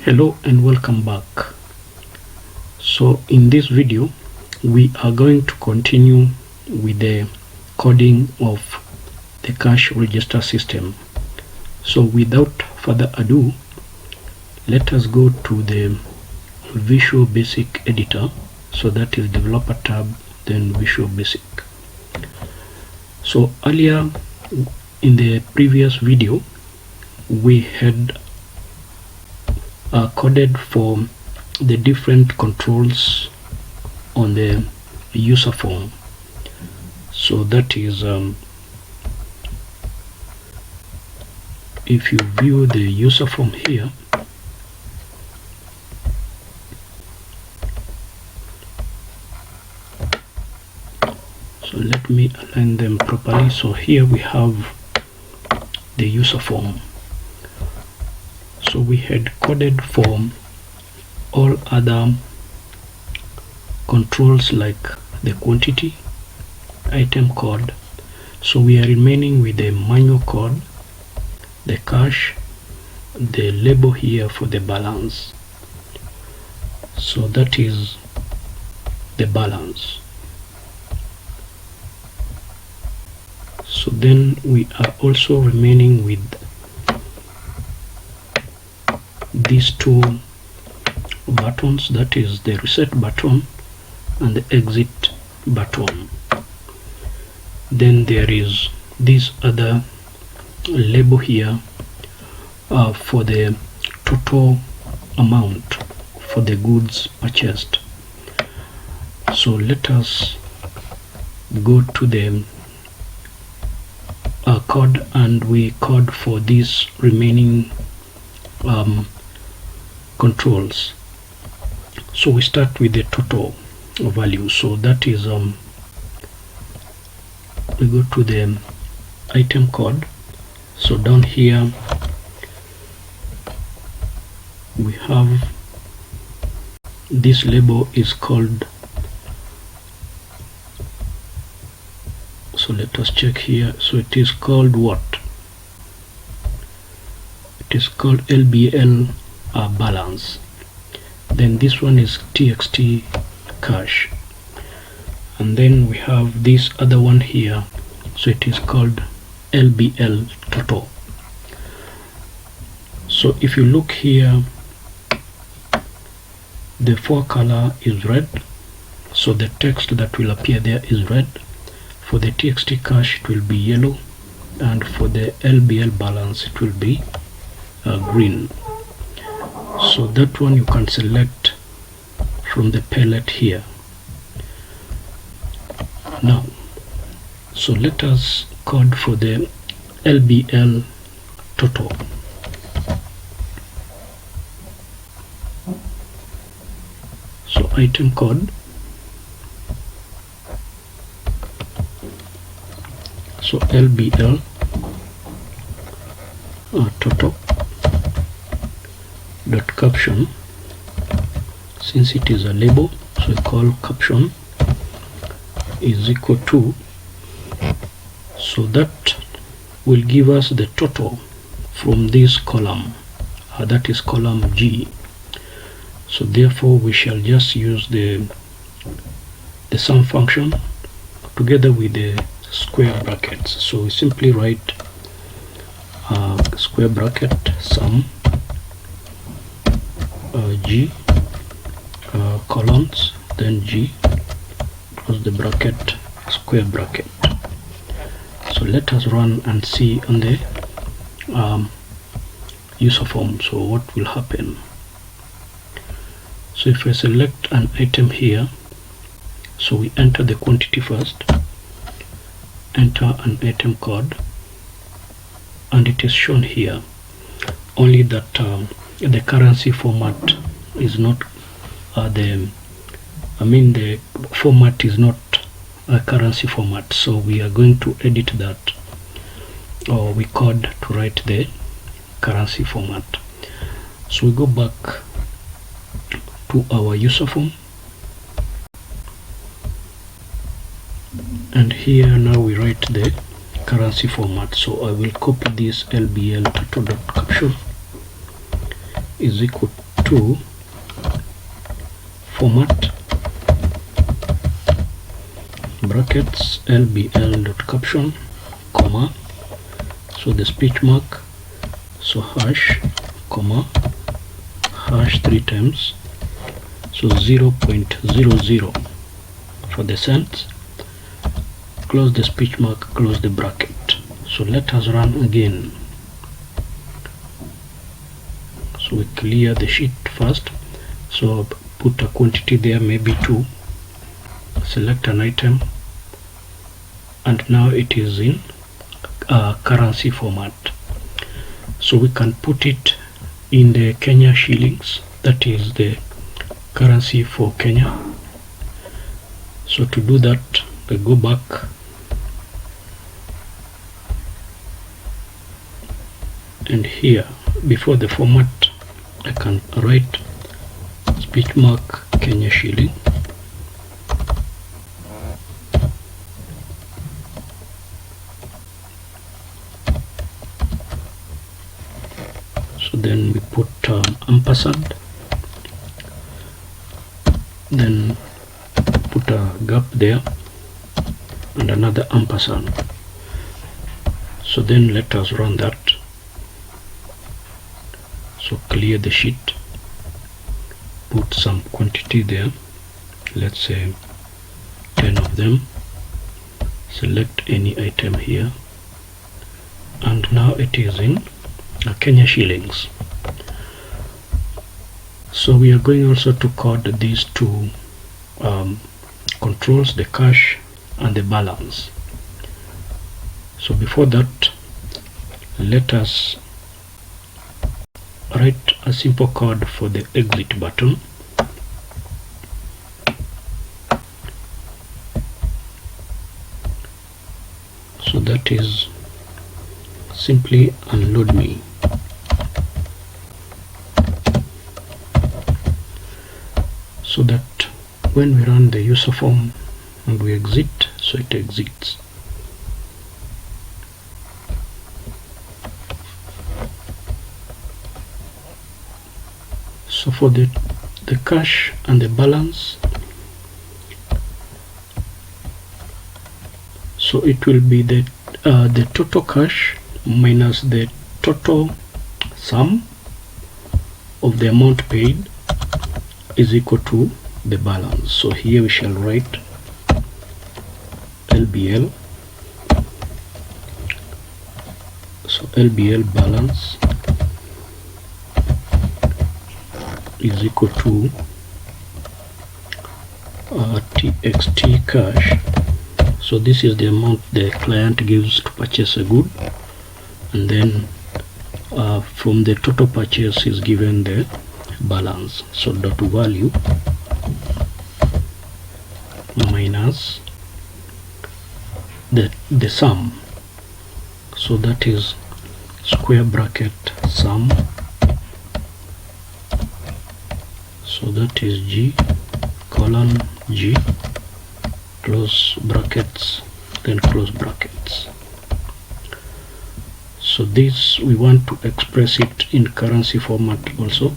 Hello and welcome back. So in this video we are going to continue with the coding of the cash register system. So without further ado, let us go to the Visual Basic editor. So that is developer tab, then Visual Basic. So earlier in the previous video we had coded for the different controls on the user form. So that is if you view the user form here, so let me align them properly. So here we have the user form. So we had coded for all other controls like the quantity, item code. So we are remaining with the manual code, the cash, the label here for the balance. So that is the balance. So then we are also remaining with these two buttons, that is the reset button and the exit button. Then there is this other label here for the total amount for the goods purchased. So let us go to the code and we code for these remaining controls. So we start with the total value. So that is we go to the item code. So down here we have this label is called, so let us check here. So it is called what? It is called LBL balance. Then this one is txt cash, and then we have this other one here. So it is called LBL total. So if you look here, the fore color is red, so the text that will appear there is red. For the txt cash it will be yellow, and for the LBL balance it will be green. So that one you can select from the palette here. Now, so let us code for the LBL total. So item code, so LBL total dot caption, since it is a label, so we call caption is equal to, so that will give us the total from this column, that is column G. So therefore we shall just use the sum function together with the square brackets. So we simply write square bracket sum G columns, then G close the bracket, square bracket. So let us run and see on the user form. So what will happen? So if I select an item here, so we enter the quantity first, enter an item code, and it is shown here, only that the currency format is not the format is not a currency format. So we are going to edit that, or we code to write the currency format. So we go back to our user form, and here now we write the currency format. So I will copy this LBL total.caption is equal to format brackets lbl.caption, comma, so the speech mark, so hash, comma, hash 3 times, so 0.00 for the cents, close the speech mark, close the bracket. So let us run again. So we clear the sheet first, so put a quantity there, maybe 2, select an item, and now it is in currency format. So we can put it in the Kenya shillings, that is the currency for Kenya. So to do that, we go back and here before the format I can write speech mark Kenya shilling, so then we put ampersand, then put a gap there and another ampersand. So then let us run that. So clear the sheet, put some quantity there, let's say 10 of them, select any item here, and now it is in Kenya shillings. So we are going also to code these two controls, the cash and the balance. So before that, let us write a simple code for the exit button. So that is simply unload me. So that when we run the user form and we exit, so it exits. So for the cash and the balance, so it will be the total cash minus the total sum of the amount paid is equal to the balance. So here we shall write LBL, so LBL balance is equal to TXT cash. So this is the amount the client gives to purchase a good, and then from the total purchase is given the balance. So dot value minus the sum, so that is square bracket sum, so that is G colon G, close brackets, then close brackets. So this we want to express it in currency format also.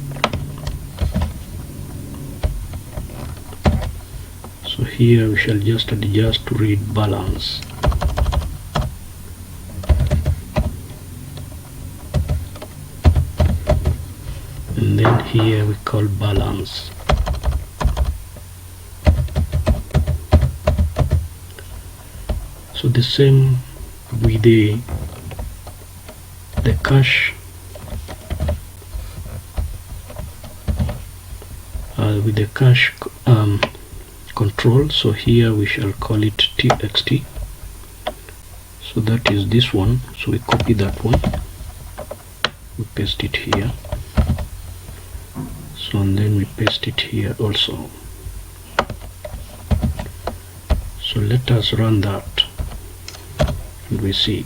So here we shall just adjust to read balance. And then here we call balance. So the same with the cash, with the cash control. So here we shall call it TXT. So that is this one. So we copy that one, we paste it here. So and then we paste it here also. So let us run that and we see.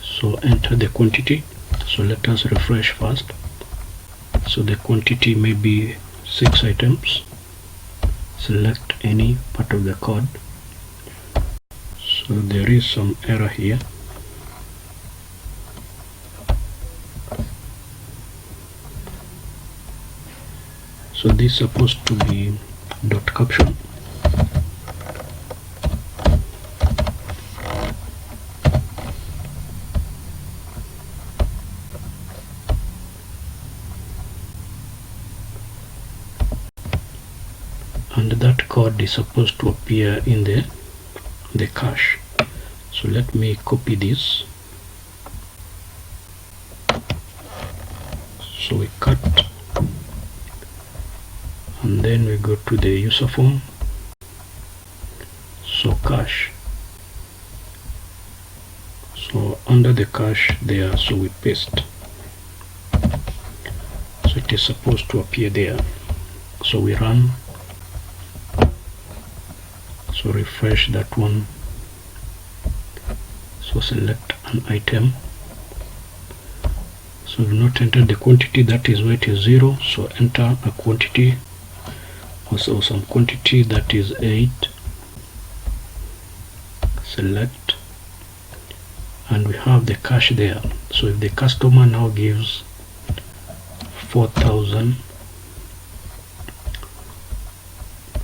So enter the quantity. So let us refresh first. So the quantity may be 6 items. Select any part of the code. So there is some error here. So this is supposed to be dot caption. And that code is supposed to appear in the cache. So let me copy this. So we cut, and then we go to the user form, so cache. So under the cache there, so we paste. So it is supposed to appear there. So we run. So refresh that one. So select an item. So we've not entered the quantity, that is why it is 0. So enter a quantity, also some quantity, that is 8. Select, and we have the cache there. So if the customer now gives 4,000,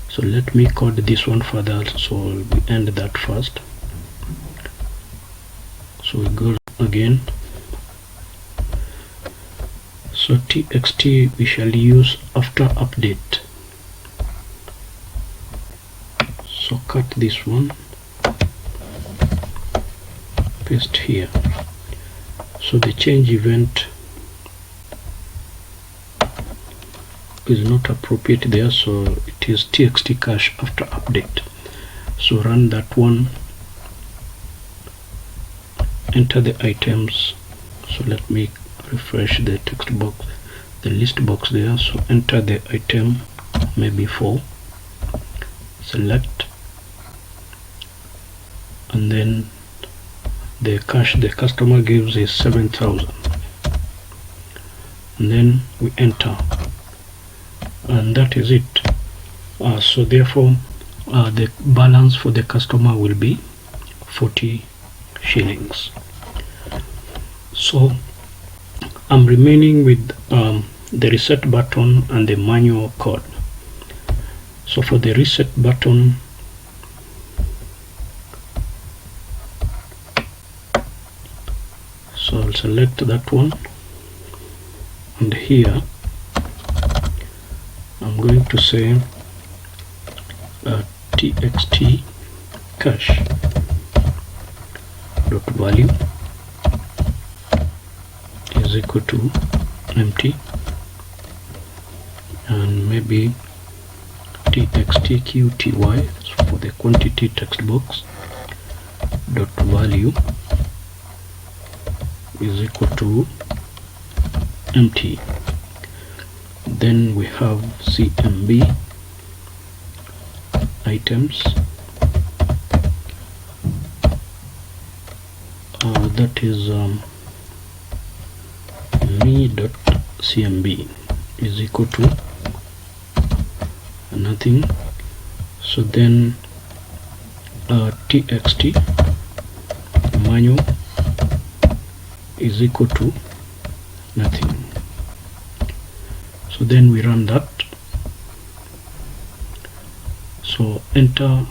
so let me code this one further. So we end that first. So we go again. So txt we shall use after update. So cut this one, paste here. So the change event is not appropriate there, so it is txt cache after update. So run that one, enter the items. So let me refresh the text box, the list box there. So enter the item, maybe 4. Select, and then the cache the customer gives is 7,000, and then we enter, and that is it. So therefore the balance for the customer will be 40 shillings. So I'm remaining with the reset button and the manual code. So for the reset button, so I'll select that one, and here I'm going to say txt cache dot value is equal to empty, and maybe txtqty for the quantity text box dot value is equal to empty. Then we have cmb items, that is me.cmb is equal to nothing. So then txt manual is equal to nothing. So then we run that. So enter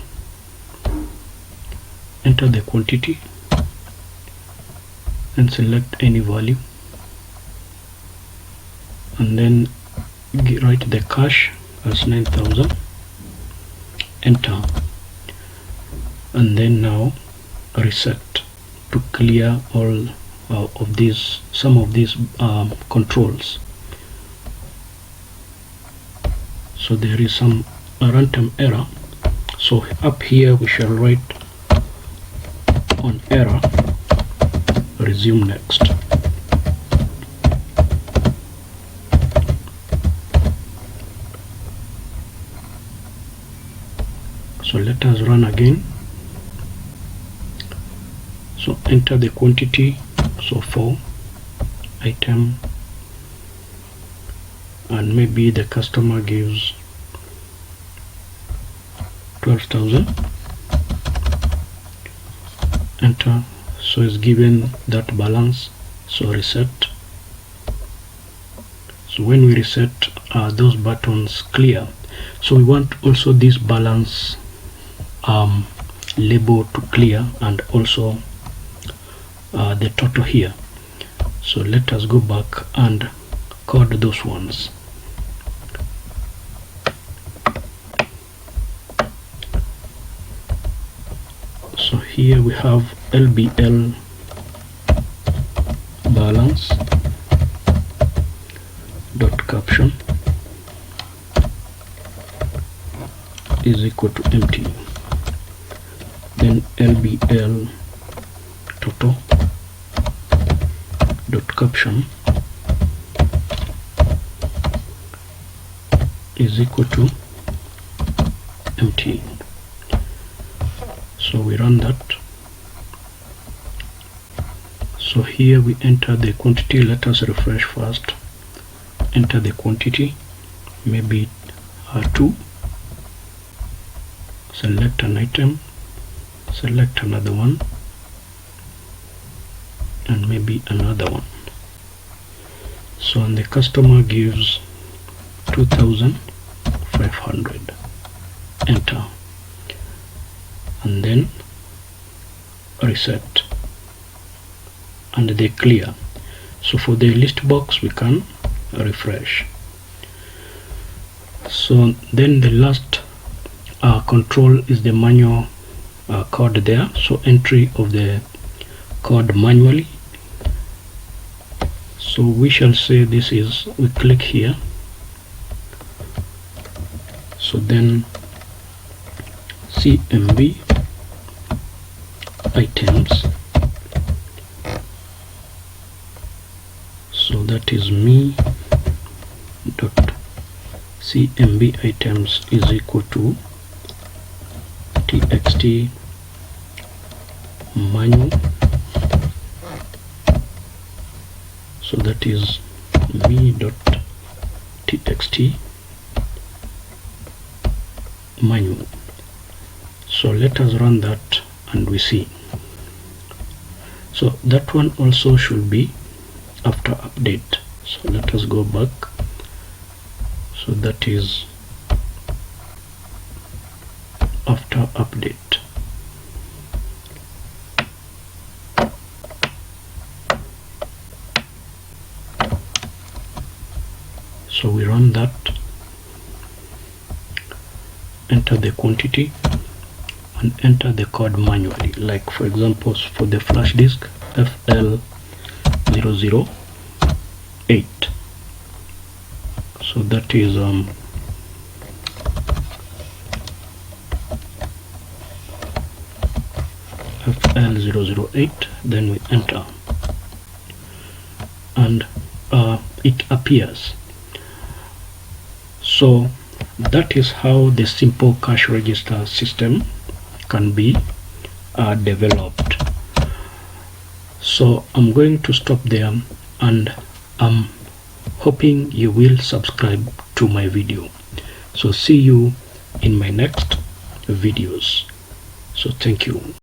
the quantity and select any value, and then write the cache as 9,000, enter, and then now reset to clear all of these, some of these controls. So there is some runtime error. So up here we shall write on error resume next. So let us run again. So enter the quantity, so 4 item, and maybe the customer gives 12,000. Enter. So it's given that balance. So reset. So when we reset, those buttons clear. So we want also this balance label to clear, and also the total here. So let us go back and code those ones. So here we have LBL balance dot caption is equal to empty. Then LBL total dot caption is equal to empty. So we run that. So here we enter the quantity. Let us refresh first. Enter the quantity, maybe 2. Select an item, select another one, and maybe another one. So and the customer gives 2,500. Enter, and then reset, and they clear. So for the list box we can refresh. So then the last control is the manual code there. So entry of the code manually. So we shall say this is, we click here. So then CMB items, so that is me dot CMB items is equal to txt manual, so that is me dot txt manual. So let us run that and we see. So that one also should be after update. So let us go back. So that is after update. So we run that, enter the quantity, and enter the code manually. Like for example, for the flash disk FL008. So that is FL008. Then we enter, and it appears. So that is how the simple cash register system can be developed. So I'm going to stop there, and I'm hoping you will subscribe to my video. So see you in my next videos. So thank you.